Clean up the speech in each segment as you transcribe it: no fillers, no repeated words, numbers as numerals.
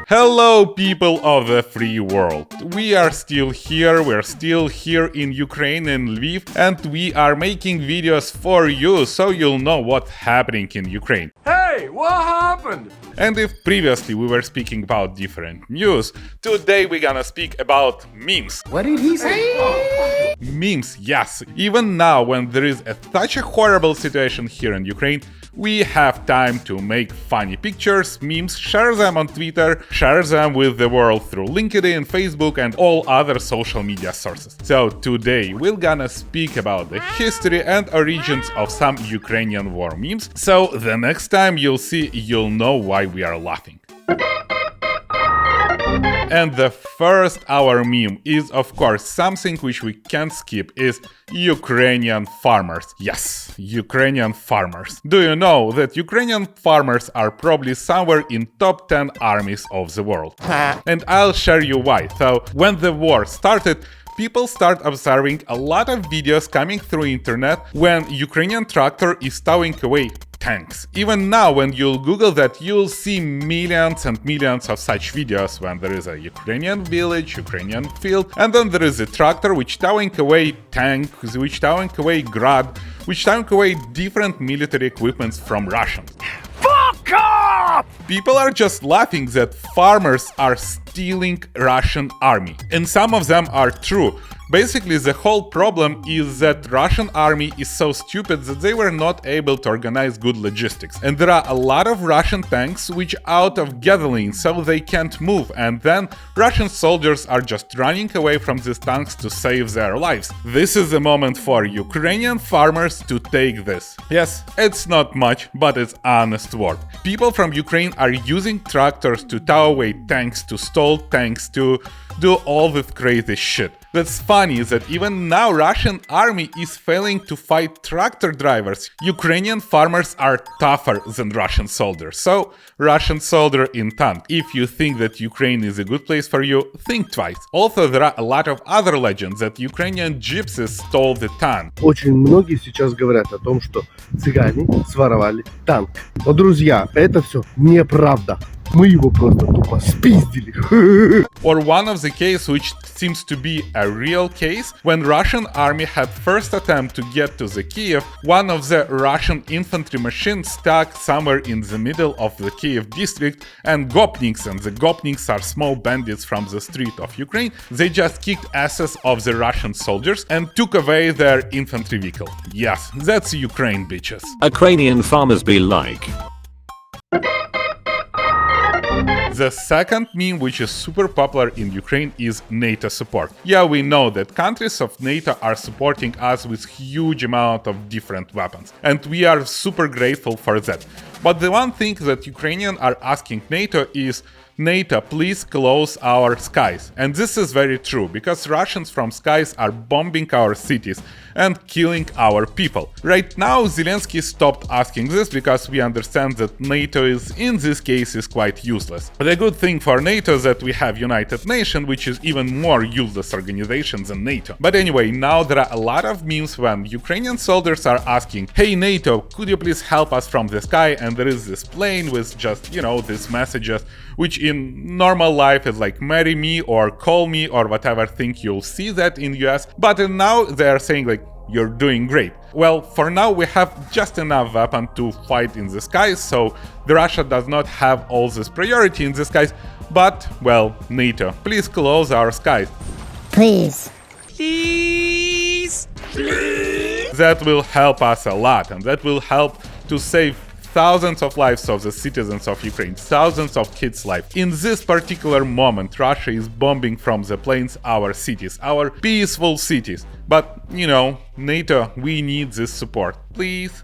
Hello, people of the free world. We are still here, we're still here in Ukraine and Lviv, and we are making videos for you, so you'll know what's happening in Ukraine. Hey, what happened? And if previously we were speaking about different news, today we're gonna speak about memes. What did he say? Memes, yes. Even now, when there is such a horrible situation here in Ukraine, we have time to make funny pictures, memes, share them on Twitter, share them with the world through LinkedIn, Facebook and all other social media sources. So today we're gonna speak about the history and origins of some Ukrainian war memes, so the next time you'll see, you'll know why we are laughing. And the first our meme is, of course, something which we can't skip, is Ukrainian farmers. Yes, Ukrainian farmers. Do you know that Ukrainian farmers are probably somewhere in top 10 armies of the world? And I'll share you why. So, when the war started, people start observing a lot of videos coming through internet when Ukrainian tractor is towing away tanks. Even now, when you'll Google that, you'll see millions and millions of such videos when there is a Ukrainian village, Ukrainian field, and then there is a tractor which towing away tanks, which towing away grad, which towing away different military equipments from Russians. Fuck off! People are just laughing that farmers are stealing Russian army. And some of them are true. Basically, the whole problem is that Russian army is so stupid that they were not able to organize good logistics. And there are a lot of Russian tanks which out of gasoline, so they can't move. And then Russian soldiers are just running away from these tanks to save their lives. This is the moment for Ukrainian farmers to take this. Yes, it's not much, but it's honest work. People from Ukraine are using tractors to tow away tanks, to stall tanks, to do all this crazy shit. That's funny that even now Russian army is failing to fight tractor drivers. Ukrainian farmers are tougher than Russian soldiers. So, Russian soldier in tank. If you think that Ukraine is a good place for you, think twice. Also, there are a lot of other legends that Ukrainian gypsies stole the tank. Очень многие сейчас говорят о том, что цыгане своровали танк. Но, друзья, это все неправда. Мы его просто тупо спиздили. Or one of the case which seems to be a real case, when Russian army had first attempt to get to the Kyiv, one of the Russian infantry machines stuck somewhere in the middle of the Kyiv district, and gopniks, and the gopniks are small bandits from the street of Ukraine, they just kicked asses of the Russian soldiers and took away their infantry vehicle. Yes, that's Ukraine, bitches. Ukrainian farmers be like. The second meme which is super popular in Ukraine is NATO support. Yeah, we know that countries of NATO are supporting us with huge amount of different weapons, and we are super grateful for that. But the one thing that Ukrainians are asking NATO is, NATO, please close our skies. And this is very true, because Russians from skies are bombing our cities and killing our people. Right now, Zelensky stopped asking this because we understand that NATO is, in this case, is quite useless. But the good thing for NATO is that we have United Nations, which is even more useless organization than NATO. But anyway, now there are a lot of memes when Ukrainian soldiers are asking, hey NATO, could you please help us from the sky? And there is this plane with just, these messages, which in normal life is like marry me or call me or whatever thing, you'll see that in US. But now they are saying like, you're doing great. Well, for now we have just enough weapon to fight in the skies, so the Russia does not have all this priority in the skies. But, well, NATO, please close our skies. Please. Please. Please. That will help us a lot, and that will help to save thousands of lives of the citizens of Ukraine, thousands of kids' lives. In this particular moment, Russia is bombing from the planes our cities, our peaceful cities. But, NATO, we need this support, please.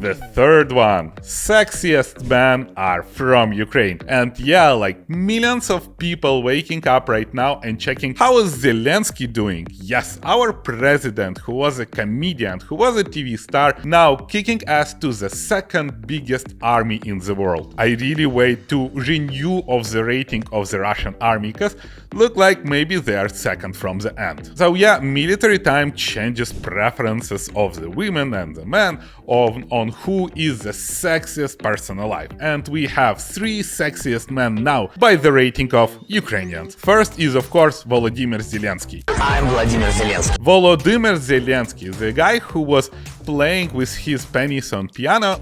The third one, sexiest men are from Ukraine. And yeah, like millions of people waking up right now and checking how is Zelensky doing. Yes, our president, who was a comedian, who was a TV star, now kicking ass to the second biggest army in the world. I really wait to renew of the rating of the Russian army, because look like maybe they are second from the end. So yeah, military time changes preferences of the women and the men, of on who is the sexiest person alive. And we have 3 sexiest men now by the rating of Ukrainians. First is of course Volodymyr Zelensky. I'm Vladimir Zelensky. Volodymyr Zelensky, the guy who was playing with his penis on piano.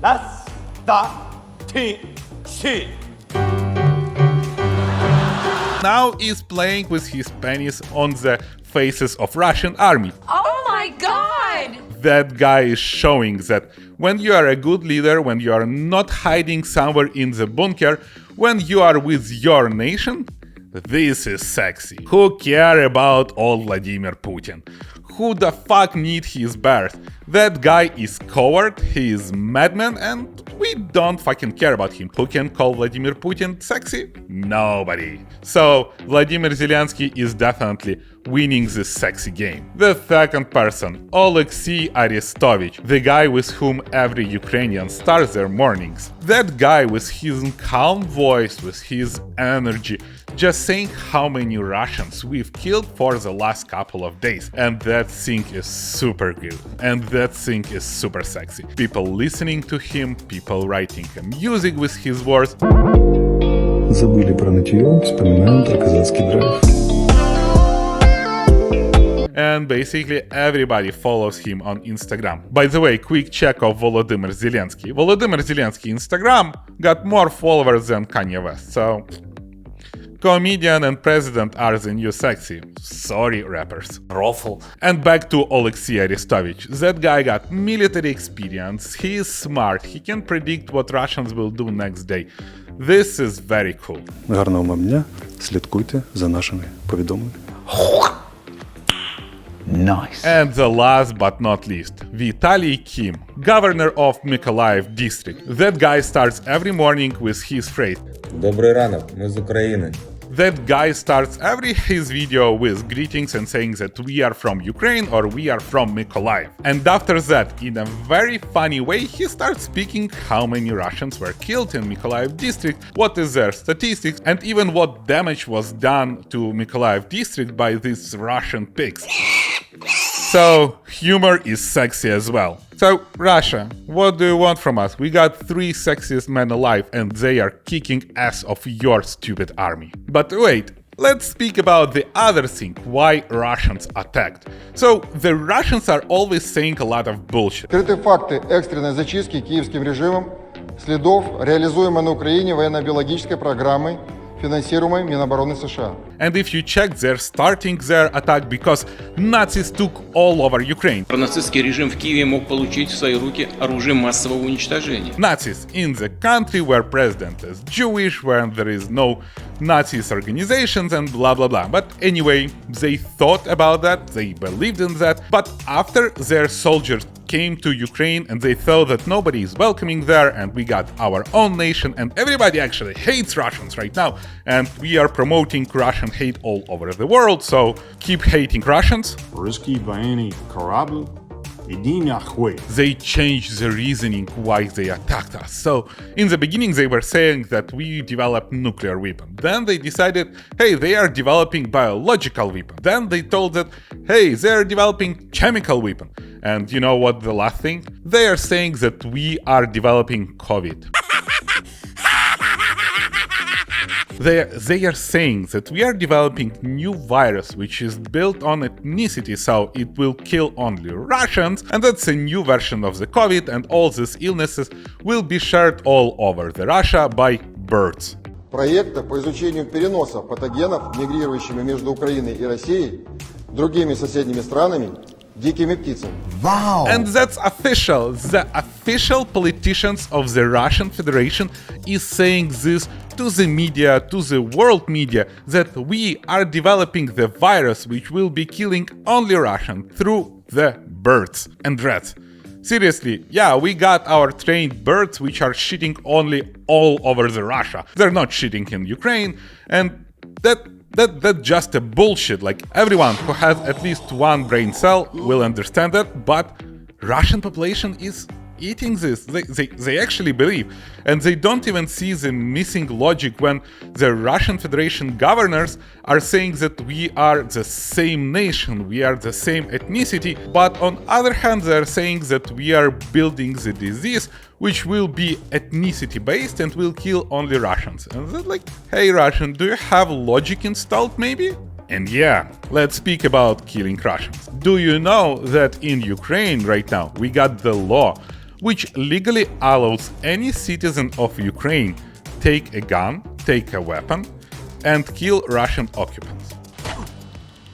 Now is playing with his penis on the faces of Russian army. Oh my god! That guy is showing that when you are a good leader, when you are not hiding somewhere in the bunker, when you are with your nation, this is sexy. Who care about old Vladimir Putin? Who the fuck need his birth? That guy is coward, he is madman, and we don't fucking care about him. Who can call Vladimir Putin sexy? Nobody. So Vladimir Zelensky is definitely winning this sexy game. The second person, Oleksiy Arestovich, the guy with whom every Ukrainian starts their mornings. That guy with his calm voice, with his energy, just saying how many Russians we've killed for the last couple of days. And that thing is super good. And that thing is super sexy. People listening to him, people writing music with his words. Забыли про нытье, вспоминаем про казацкий драйв. And basically everybody follows him on Instagram. By the way, quick check of Volodymyr Zelensky. Volodymyr Zelensky Instagram got more followers than Kanye West, so comedian and president are the new sexy. Sorry, rappers. Roffle. And back to Oleksiy Arestovich. That guy got military experience, he is smart, he can predict what Russians will do next day. This is very cool. Гарного вам дня, слідкуйте за нашими повідомленнями. Nice. And the last but not least, Vitaly Kim, governor of Mykolaiv district. That guy starts every morning with his phrase. Добрий ранок, ми з України. That guy starts every his video with greetings and saying that we are from Ukraine or we are from Mykolaiv. And after that, in a very funny way, he starts speaking how many Russians were killed in Mykolaiv district, what is their statistics, and even what damage was done to Mykolaiv district by these Russian pigs. So, humor is sexy as well. So, Russia, what do you want from us? We got 3 sexiest men alive and they are kicking ass of your stupid army. But wait, let's speak about the other thing, why Russians attacked. So, the Russians are always saying a lot of bullshit. Открыты факты экстренной зачистки киевским режимом следов реализуемой на Украине военно-биологической программы, финансируемой Минобороны США. And if you check, they're starting their attack because Nazis took all over Ukraine. Нацистский режим в Киеве мог получить в свои руки оружие массового уничтожения. Nazis in the country where president is Jewish, where there is no Nazis organizations and blah blah blah. But anyway, they thought about that, they believed in that, but after their soldiers came to Ukraine and they thought that nobody is welcoming there and we got our own nation and everybody actually hates Russians right now and we are promoting Russian hate all over the world, so keep hating Russians. Русский военный корабль, иди нахуй. They changed the reasoning why they attacked us. So in the beginning they were saying that we developed nuclear weapon. Then they decided, hey, they are developing biological weapon. Then they told that, hey, they are developing chemical weapon. And you know what the last thing? They are saying that we are developing COVID. They are saying that we are developing new virus which is built on ethnicity, so it will kill only Russians, and that's a new version of the COVID, and all these illnesses will be shared all over the Russia by birds. Проекта по изучению переноса патогенов, мигрирующими между Украиной и Россией, другими соседними странами, дикими птицами. Wow! And that's official. The official politicians of the Russian Federation is saying this to the media, to the world media, that we are developing the virus which will be killing only Russians through the birds and rats. Seriously, yeah, we got our trained birds which are shitting only all over the Russia. They're not shitting in Ukraine, and that's just a bullshit. Like, everyone who has at least one brain cell will understand that, but Russian population is eating this. They actually believe. And they don't even see the missing logic when the Russian Federation governors are saying that we are the same nation, we are the same ethnicity, but on other hand they're saying that we are building the disease which will be ethnicity based and will kill only Russians. And they're like, hey Russian, do you have logic installed maybe? And yeah, let's speak about killing Russians. Do you know that in Ukraine right now we got the law which legally allows any citizen of Ukraine take a gun, take a weapon, and kill Russian occupants?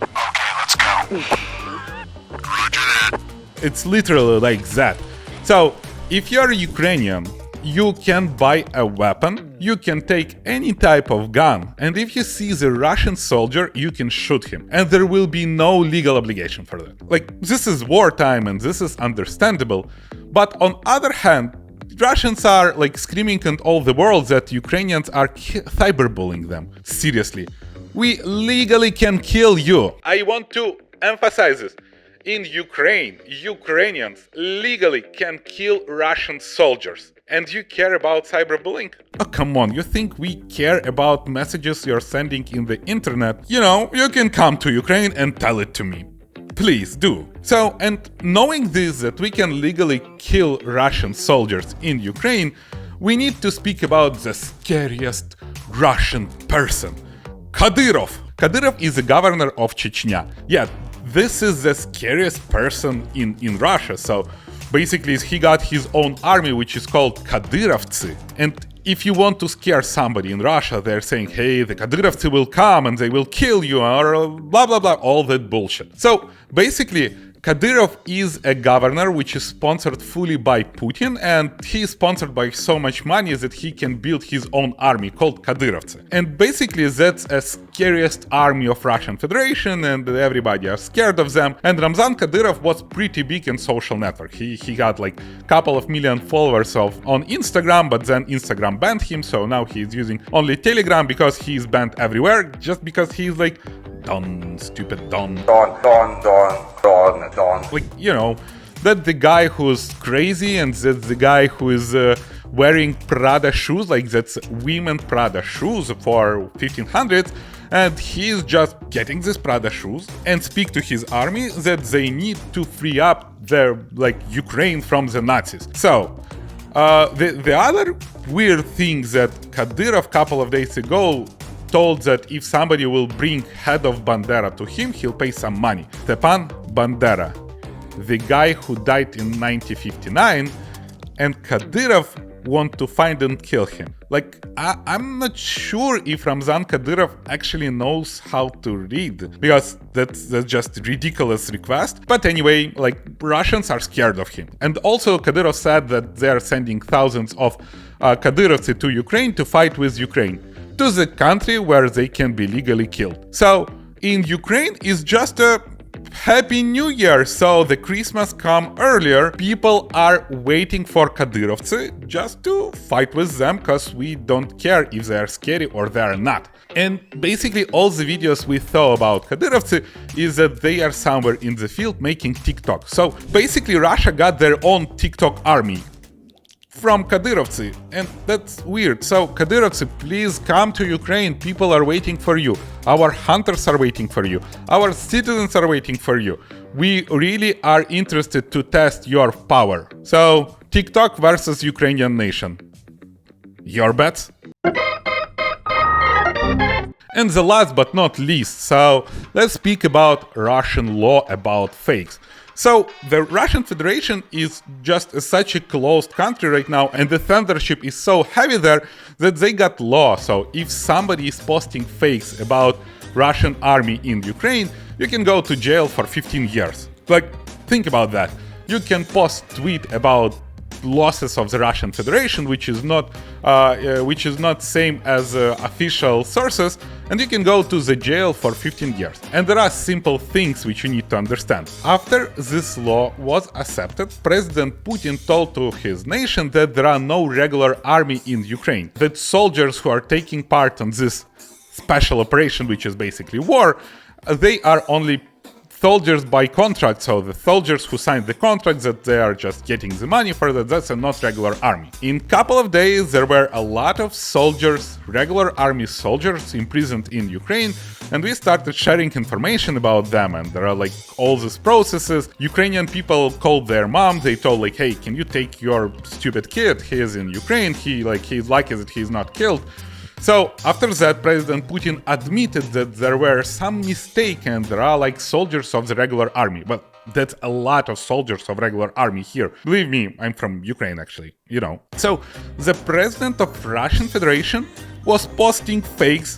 Okay, let's go. Roger that. It's literally like that. So, if you're Ukrainian, you can buy a weapon, you can take any type of gun, and if you see the Russian soldier, you can shoot him. And there will be no legal obligation for that. Like, this is wartime and this is understandable. But on other hand, Russians are like screaming at all the world that Ukrainians are cyberbullying them. Seriously. We legally can kill you. I want to emphasize this. In Ukraine, Ukrainians legally can kill Russian soldiers. And you care about cyberbullying? Oh, come on, you think we care about messages you're sending in the internet? You know, you can come to Ukraine and tell it to me. Please do. So, and knowing this, that we can legally kill Russian soldiers in Ukraine, we need to speak about the scariest Russian person. Kadyrov. Kadyrov is the governor of Chechnya. Yeah, this is the scariest person in Russia, so basically he got his own army which is called Kadyrovцы. And if you want to scare somebody in Russia, they're saying, hey, the Kadyrovцы will come and they will kill you, or blah blah blah, all that bullshit. So basically, Kadyrov is a governor which is sponsored fully by Putin, and he is sponsored by so much money that he can build his own army called Kadyrovцы. And basically that's a scariest army of Russian Federation, and everybody are scared of them. And Ramzan Kadyrov was pretty big in social network. He got like a couple of million followers on Instagram, but then Instagram banned him, so now he's using only Telegram because he's banned everywhere, just because he's like, Don, stupid Don. Don. Like, you know, that the guy who's crazy and that's the guy who is wearing Prada shoes, like that's women Prada shoes for 1500s, and he's just getting these Prada shoes and speak to his army that they need to free up their, like, Ukraine from the Nazis. So, the other weird thing that Kadyrov couple of days ago told that if somebody will bring head of Bandera to him, he'll pay some money. Stepan Bandera, the guy who died in 1959, and Kadyrov want to find and kill him. Like, I'm not sure if Ramzan Kadyrov actually knows how to read, because that's just a ridiculous request. But anyway, like, Russians are scared of him. And also Kadyrov said that they are sending thousands of Kadyrovцы to Ukraine to fight with Ukraine, to the country where they can be legally killed. So in Ukraine is just a Happy New Year, so the Christmas come earlier. People are waiting for Kadyrovцы just to fight with them, because we don't care if they are scary or they are not. And basically all the videos we saw about Kadyrovцы is that they are somewhere in the field making TikTok. So basically Russia got their own TikTok army from Kadyrovцы, and that's weird. So Kadyrovцы, please come to Ukraine. People are waiting for you. Our hunters are waiting for you. Our citizens are waiting for you. We really are interested to test your power. So TikTok versus Ukrainian nation. Your bets? And the last but not least, so let's speak about Russian law about fakes. So the Russian Federation is just such a closed country right now, and the censorship is so heavy there that they got law. So if somebody is posting fakes about Russian army in Ukraine, you can go to jail for 15 years. Like, think about that. You can post tweet about losses of the Russian Federation, which is not same as official sources, and you can go to the jail for 15 years. And there are simple things which you need to understand. After this law was accepted, President Putin told to his nation that there are no regular army in Ukraine, that soldiers who are taking part in this special operation, which is basically war, they are only soldiers by contract, so the soldiers who signed the contract that they are just getting the money for that, that's a not regular army. In couple of days there were a lot of soldiers, regular army soldiers imprisoned in Ukraine, and we started sharing information about them, and there are like all these processes. Ukrainian people called their mom, they told like, hey, can you take your stupid kid, he is in Ukraine, he's lucky that he's not killed. So after that, President Putin admitted that there were some mistake and there are like soldiers of the regular army. But that's a lot of soldiers of regular army here. Believe me, I'm from Ukraine actually, you know. So the president of Russian Federation was posting fakes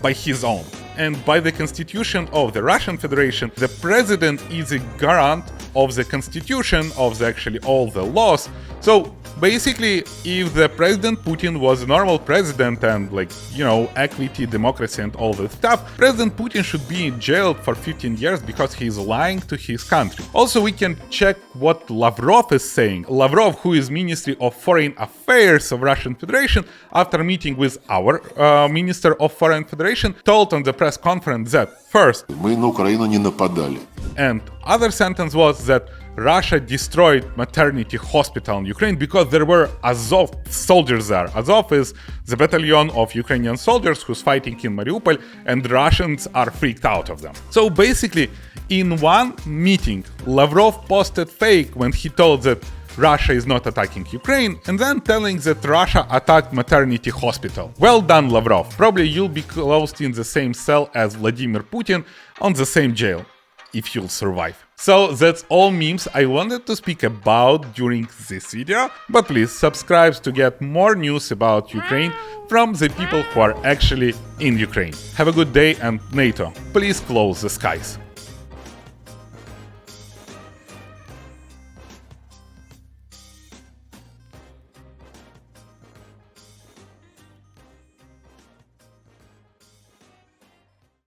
by his own. And by the constitution of the Russian Federation, the president is a garant of the constitution, of actually all the laws. So basically, if the President Putin was a normal president and like, you know, equity, democracy and all this stuff, President Putin should be in jail for 15 years because he's lying to his country. Also, we can check what Lavrov is saying. Lavrov, who is Ministry of Foreign Affairs of Russian Federation, after meeting with our Minister of Foreign Federation, told on the press conference that first, Мы на Украину не нападали. And other sentence was that Russia destroyed maternity hospital in Ukraine because there were Azov soldiers there. Azov is the battalion of Ukrainian soldiers who's fighting in Mariupol, and Russians are freaked out of them. So basically, in one meeting, Lavrov posted fake when he told that Russia is not attacking Ukraine, and then telling that Russia attacked maternity hospital. Well done, Lavrov. Probably you'll be closed in the same cell as Vladimir Putin on the same jail, if you'll survive. So that's all memes I wanted to speak about during this video, but please subscribe to get more news about Ukraine from the people who are actually in Ukraine. Have a good day, and NATO, please close the skies.